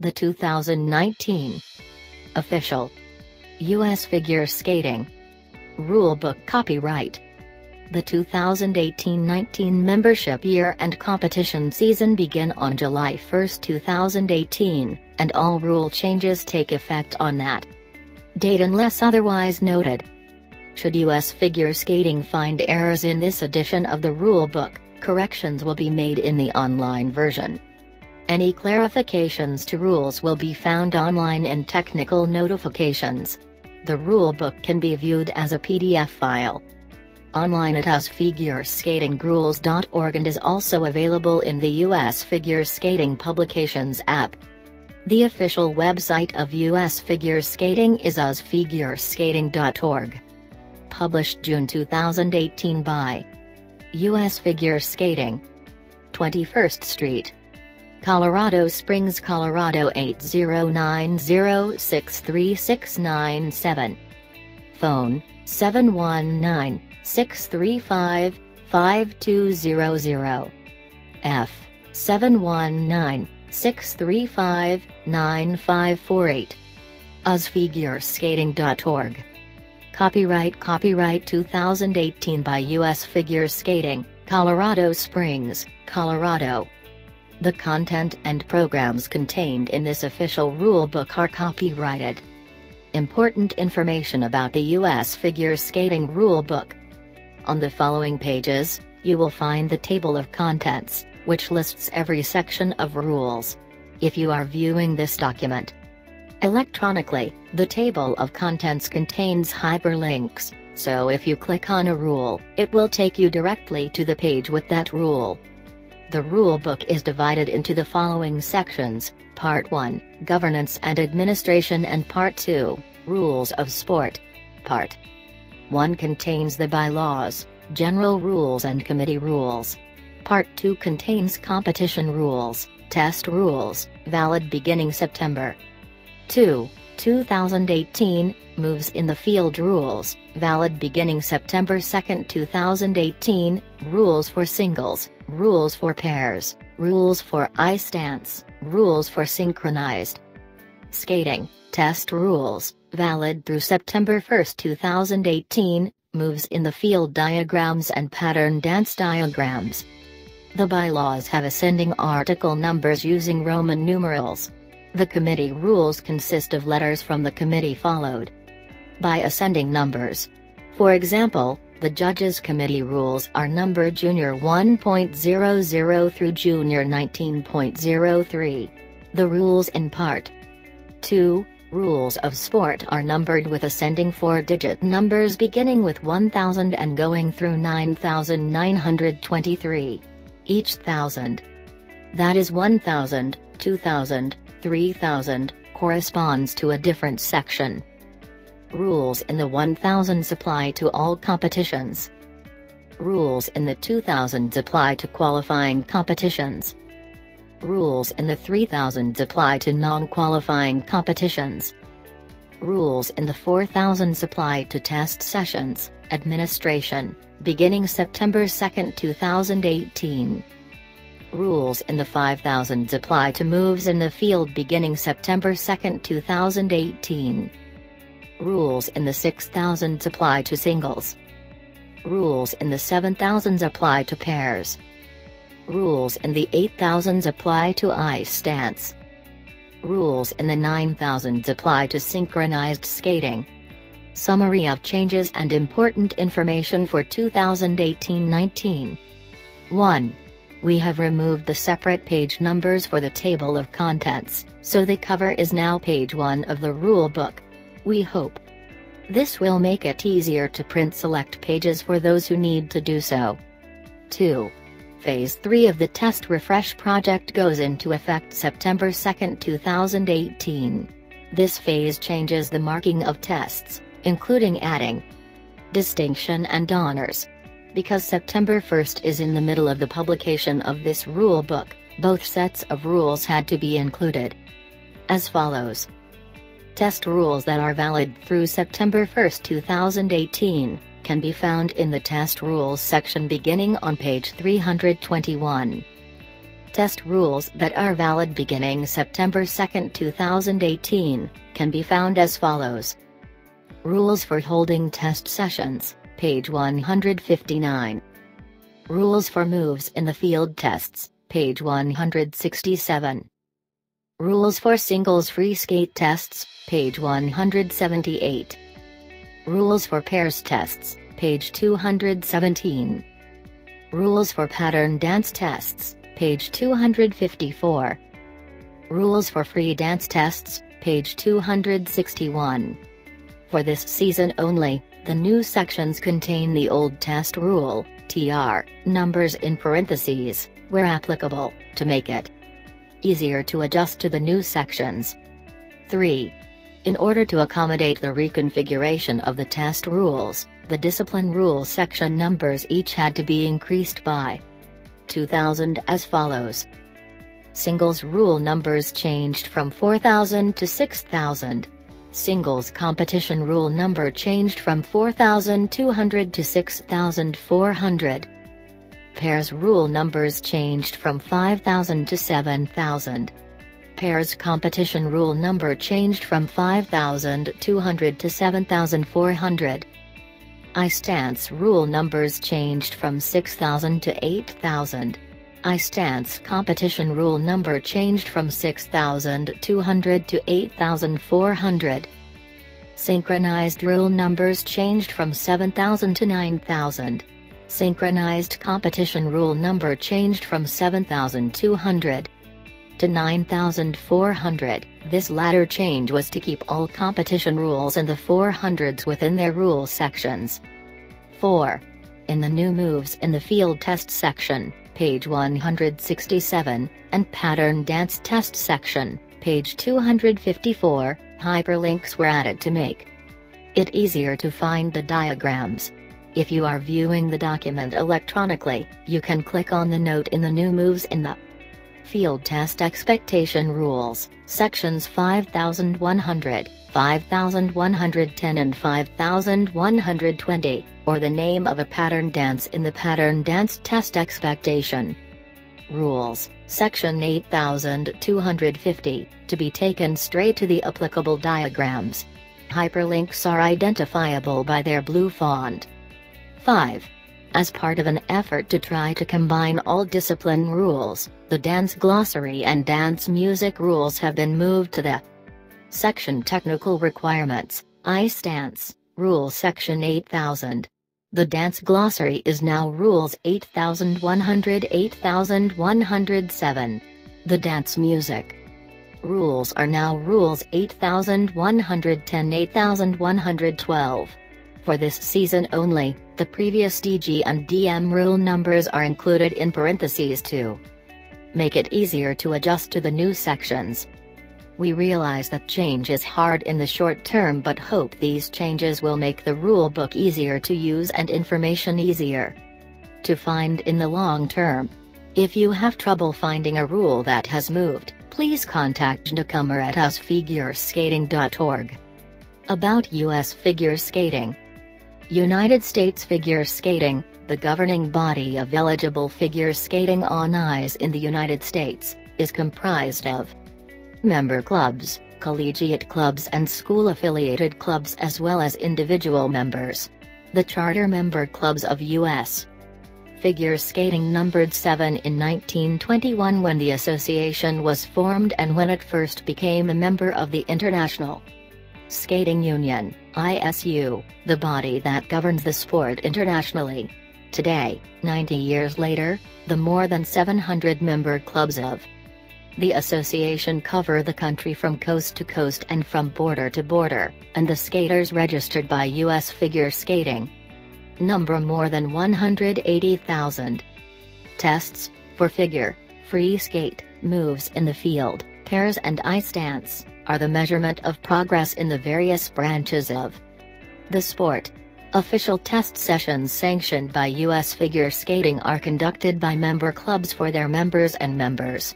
The 2019 Official U.S. Figure Skating Rulebook Copyright. The 2018-19 membership year and competition season begin on July 1, 2018, and all rule changes take effect on that date unless otherwise noted. Should U.S. Figure Skating find errors in this edition of the rulebook, corrections will be made in the online version. Any clarifications to rules will be found online in Technical Notifications. The rulebook can be viewed as a PDF file online at usfigureskatingrules.org and is also available in the U.S. Figure Skating Publications app. The official website of U.S. Figure Skating is usfigureskating.org. Published June 2018 by U.S. Figure Skating. 21st Street, Colorado Springs, Colorado 8090636697. Phone, 719-635-5200. F. 719-635-9548. usfigureskating.org. Copyright 2018 by U.S. Figure Skating, Colorado Springs, Colorado. The content and programs contained in this official rulebook are copyrighted. Important information about the U.S. Figure Skating Rulebook. On the following pages, you will find the table of contents, which lists every section of rules. If you are viewing this document electronically, the table of contents contains hyperlinks, so if you click on a rule, it will take you directly to the page with that rule. The rulebook is divided into the following sections: Part 1, Governance and Administration, and Part 2, Rules of Sport. Part 1 contains the bylaws, general rules and committee rules. Part 2 contains competition rules, test rules, valid beginning September 2, 2018, moves in the field rules, valid beginning September 2, 2018, rules for singles, rules for pairs, rules for ice dance, rules for synchronized skating, test rules, valid through September 1, 2018, moves in the field diagrams and pattern dance diagrams. The bylaws have ascending article numbers using Roman numerals. The committee rules consist of letters from the committee followed by ascending numbers. For example, the Judges Committee rules are numbered Junior 1.00 through Junior 19.03. The rules in Part 2, Rules of Sport, are numbered with ascending 4-digit numbers beginning with 1000 and going through 9923. Each thousand, that is 1000, 2000, 3000, corresponds to a different section. Rules in the 1000s apply to all competitions. Rules in the 2000s apply to qualifying competitions. Rules in the 3000s apply to non-qualifying competitions. Rules in the 4000s apply to test sessions, administration, beginning September 2, 2018. Rules in the 5000s apply to moves in the field beginning September 2, 2018. Rules in the 6000s apply to singles. Rules in the 7000s apply to pairs. Rules in the 8000s apply to ice dance. Rules in the 9000s apply to synchronized skating. Summary of changes and important information for 2018-19. 1. We have removed the separate page numbers for the table of contents, so the cover is now page 1 of the rulebook. We hope this will make it easier to print select pages for those who need to do so. 2. Phase 3 of the Test Refresh project goes into effect September 2, 2018. This phase changes the marking of tests, including adding distinction and honors. Because September 1st is in the middle of the publication of this rulebook, both sets of rules had to be included. As follows. Test rules that are valid through September 1, 2018, can be found in the Test Rules section beginning on page 321. Test rules that are valid beginning September 2, 2018, can be found as follows. Rules for holding test sessions, page 159. Rules for moves in the field tests, page 167. Rules for singles free skate tests, page 178. Rules for pairs tests, page 217. Rules for pattern dance tests, page 254. Rules for free dance tests, page 261. For this season only, the new sections contain the old test rule, TR, numbers in parentheses, where applicable, to make it easier to adjust to the new sections. 3. In order to accommodate the reconfiguration of the test rules, the discipline rule section numbers each had to be increased by 2,000 as follows. Singles rule numbers changed from 4,000 to 6,000. Singles competition rule number changed from 4,200 to 6,400. Pairs rule numbers changed from 5,000 to 7,000. Pairs competition rule number changed from 5,200 to 7,400. I stance rule numbers changed from 6,000 to 8,000. I stance competition rule number changed from 6,200 to 8,400. Synchronized rule numbers changed from 7,000 to 9,000. Synchronized competition rule number changed from 7,200 to 9,400. This latter change was to keep all competition rules in the 400s within their rule sections. 4. In the new moves in the field test section, page 167, and pattern dance test section, page 254, hyperlinks were added to make it easier to find the diagrams. If you are viewing the document electronically, you can click on the note in the new moves in the Field Test Expectation Rules, sections 5100, 5110 and 5120, or the name of a pattern dance in the Pattern Dance Test Expectation Rules, section 8250, to be taken straight to the applicable diagrams. Hyperlinks are identifiable by their blue font. 5. As part of an effort to try to combine all discipline rules, the dance glossary and dance music rules have been moved to the section Technical Requirements, I Stance, Rule Section 8000. The dance glossary is now Rules 8100 8107. The dance music rules are now Rules 8110 8112. For this season only, the previous DG and DM rule numbers are included in parentheses to make it easier to adjust to the new sections. We realize that change is hard in the short term, but hope these changes will make the rule book easier to use and information easier to find in the long term. If you have trouble finding a rule that has moved, please contact newcomer at usfigureskating.org. About U.S. figure skating. United States Figure Skating, the governing body of eligible figure skating on ice in the United States, is comprised of member clubs, collegiate clubs and school-affiliated clubs as well as individual members. The charter member clubs of U.S. Figure Skating numbered 7 in 1921 when the association was formed and when it first became a member of the International Skating Union, ISU, the body that governs the sport internationally. Today, 90 years later, the more than 700 member clubs of the association cover the country from coast to coast and from border to border, and the skaters registered by U.S. Figure Skating number more than 180,000. Tests for figure free skate moves in the field, pairs and ice stance are the measurement of progress in the various branches of the sport. Official test sessions sanctioned by U.S. Figure Skating are conducted by member clubs for their members and members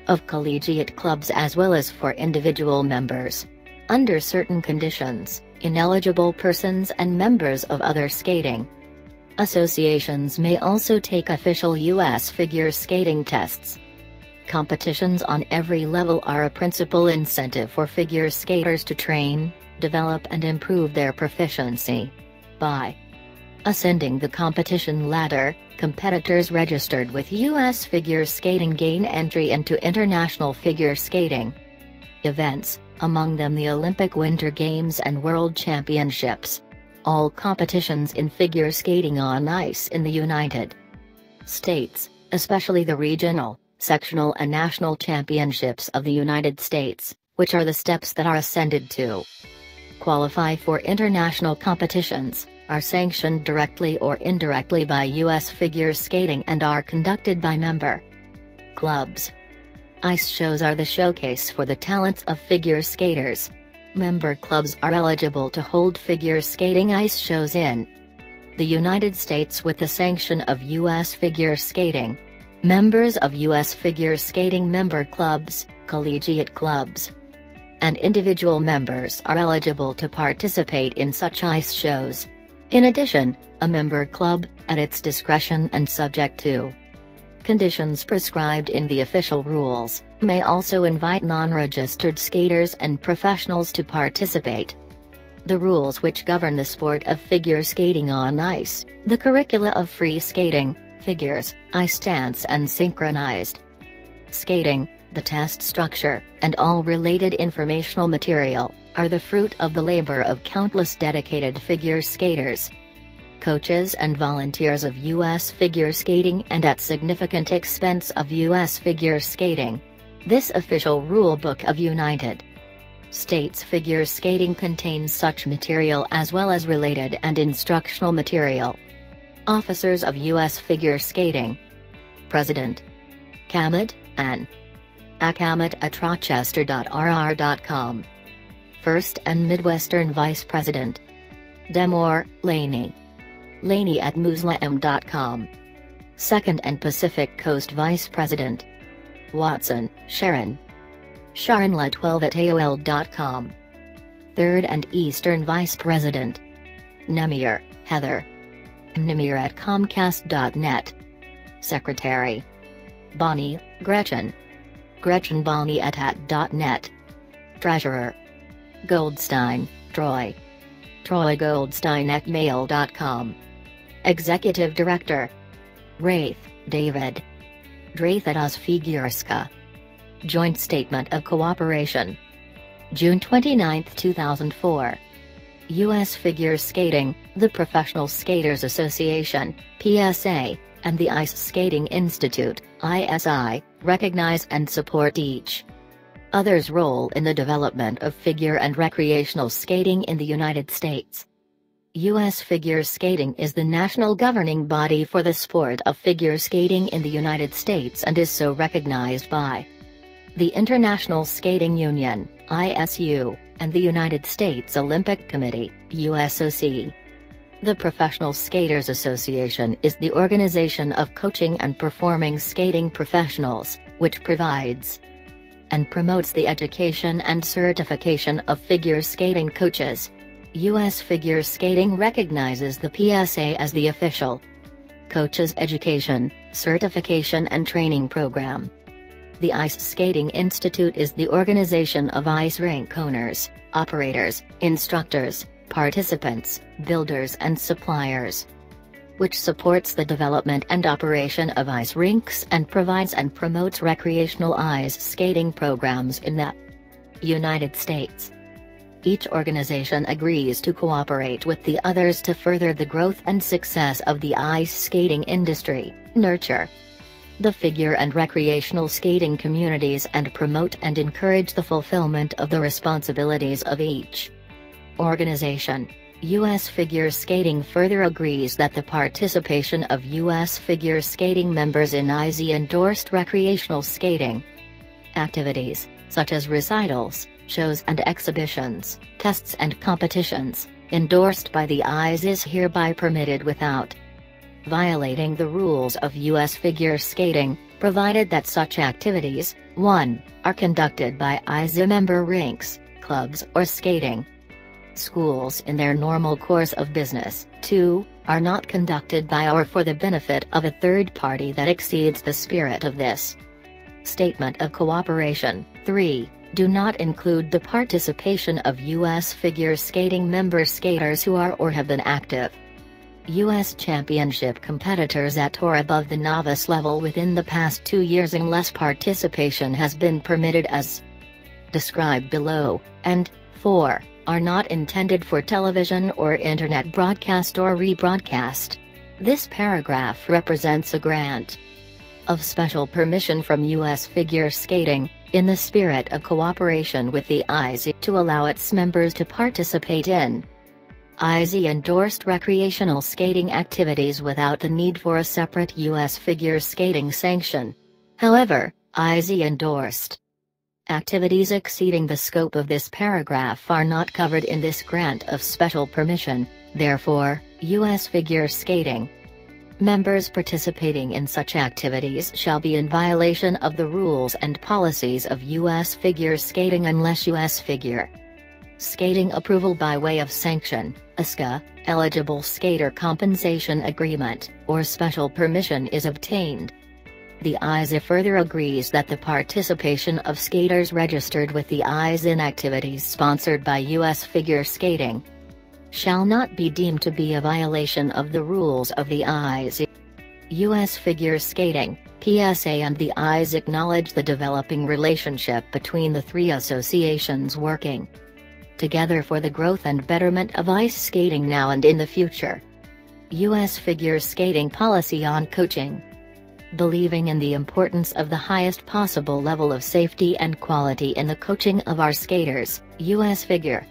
of collegiate clubs as well as for individual members. Under certain conditions, ineligible persons and members of other skating associations may also take official U.S. figure skating tests. Competitions on every level are a principal incentive for figure skaters to train, develop and improve their proficiency. By ascending the competition ladder, competitors registered with U.S. figure skating gain entry into international figure skating events, among them the Olympic Winter Games and World Championships. All competitions in figure skating on ice in the United States, especially the regional, sectional and national championships of the United States, which are the steps that are ascended to qualify for international competitions, are sanctioned directly or indirectly by U.S. figure skating and are conducted by member clubs. Ice shows are the showcase for the talents of figure skaters. Member clubs are eligible to hold figure skating ice shows in the United States with the sanction of U.S. figure skating. Members of U.S. figure skating member clubs, collegiate clubs, and individual members are eligible to participate in such ice shows. In addition, a member club, at its discretion and subject to conditions prescribed in the official rules, may also invite non-registered skaters and professionals to participate. The rules which govern the sport of figure skating on ice, the curricula of free skating, figures, ice dance and synchronized skating, the test structure, and all related informational material, are the fruit of the labor of countless dedicated figure skaters, coaches and volunteers of U.S. figure skating and at significant expense of U.S. figure skating. This official rulebook of United States figure skating contains such material as well as related and instructional material. Officers of U.S. figure skating. President Kamet, An. Akamet at rochester.rr.com. First and Midwestern Vice President Demore, Laney. Laney at muslim.com. Second and Pacific Coast Vice President Watson, Sharon. Sharonla12 at AOL.com. Third and Eastern Vice President Nemir, Heather. Nemir at Comcast.net. Secretary Bonnie, Gretchen. Gretchen Bonnie at .net. Treasurer Goldstein, Troy. Troy Goldstein at mail.com. Executive Director Wraith, David. Draith at Osfigurska. Joint Statement of Cooperation June 29, 2004. U.S. Figure Skating, the Professional Skaters Association, PSA, and the Ice Skating Institute, ISI, recognize and support each other's role in the development of figure and recreational skating in the United States. U.S. Figure Skating is the national governing body for the sport of figure skating in the United States and is so recognized by the International Skating Union, ISU, and the United States Olympic Committee, USOC. The Professional Skaters Association is the organization of coaching and performing skating professionals, which provides and promotes the education and certification of figure skating coaches. U.S. Figure Skating recognizes the PSA as the official coaches education, certification and training program. The Ice Skating Institute is the organization of ice rink owners, operators, instructors, participants, builders and suppliers, which supports the development and operation of ice rinks and provides and promotes recreational ice skating programs in the United States. Each organization agrees to cooperate with the others to further the growth and success of the ice skating industry, nurture the figure and recreational skating communities and promote and encourage the fulfillment of the responsibilities of each organization. U.S. Figure Skating further agrees that the participation of U.S. figure skating members in ISI-endorsed recreational skating activities, such as recitals, shows and exhibitions, tests and competitions, endorsed by the ISI is hereby permitted without violating the rules of U.S. figure skating, provided that such activities, 1, are conducted by ISI member rinks, clubs or skating schools in their normal course of business, 2, are not conducted by or for the benefit of a third party that exceeds the spirit of this Statement of Cooperation. 3. Do not include the participation of U.S. figure skating member skaters who are or have been active U.S. Championship competitors at or above the novice level within the past 2 years unless participation has been permitted as described below, and 4. Are not intended for television or internet broadcast or rebroadcast. This paragraph represents a grant of special permission from U.S. Figure Skating, in the spirit of cooperation with the IZ to allow its members to participate in IZ-endorsed recreational skating activities without the need for a separate U.S. figure skating sanction. However, IZ-endorsed activities exceeding the scope of this paragraph are not covered in this grant of special permission. Therefore, U.S. figure skating members participating in such activities shall be in violation of the rules and policies of U.S. figure skating unless U.S. figure skating approval by way of sanction, USFSA, eligible skater compensation agreement, or special permission is obtained. The IZ further agrees that the participation of skaters registered with the IZ in activities sponsored by U.S. figure skating shall not be deemed to be a violation of the rules of the IZ. U.S. figure skating, PSA and the IZ acknowledge the developing relationship between the three associations working together for the growth and betterment of ice skating now and in the future. U.S. figure skating policy on coaching. Believing in the importance of the highest possible level of safety and quality in the coaching of our skaters, U.S. figure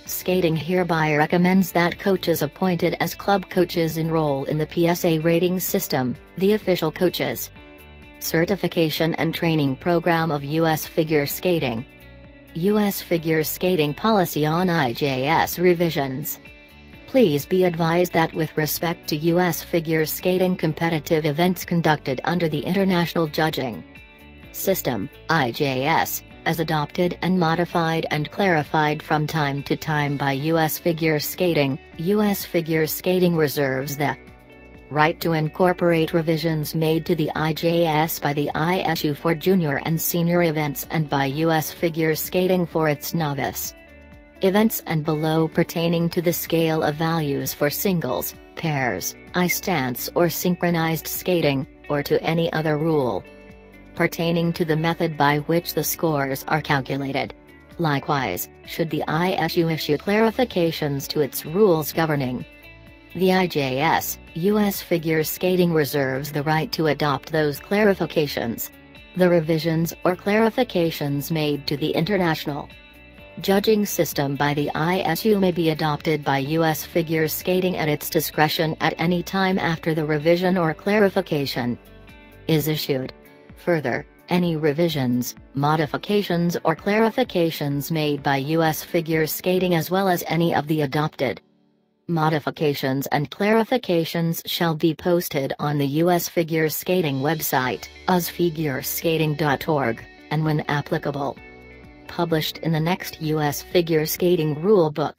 skating hereby recommends that coaches appointed as club coaches enroll in the PSA rating system, the official coaches certification and training program of U.S. figure skating. U.S. figure skating policy on IJS revisions. Please be advised that with respect to U.S. figure skating competitive events conducted under the International Judging System, IJS, as adopted and modified and clarified from time to time by U.S. figure skating, U.S. figure skating reserves the right to incorporate revisions made to the IJS by the ISU for junior and senior events and by U.S. figure skating for its novice events and below pertaining to the scale of values for singles, pairs, ice stance or synchronized skating, or to any other rule pertaining to the method by which the scores are calculated. Likewise, should the ISU issue clarifications to its rules governing the IJS, U.S. figure skating reserves the right to adopt those clarifications. The revisions or clarifications made to the international judging system by the ISU may be adopted by U.S. figure skating at its discretion at any time after the revision or clarification is issued. Further, any revisions, modifications or clarifications made by U.S. figure skating as well as any of the adopted modifications and clarifications shall be posted on the U.S. figure skating website, usfigureskating.org, and when applicable, published in the next U.S. Figure Skating Rulebook.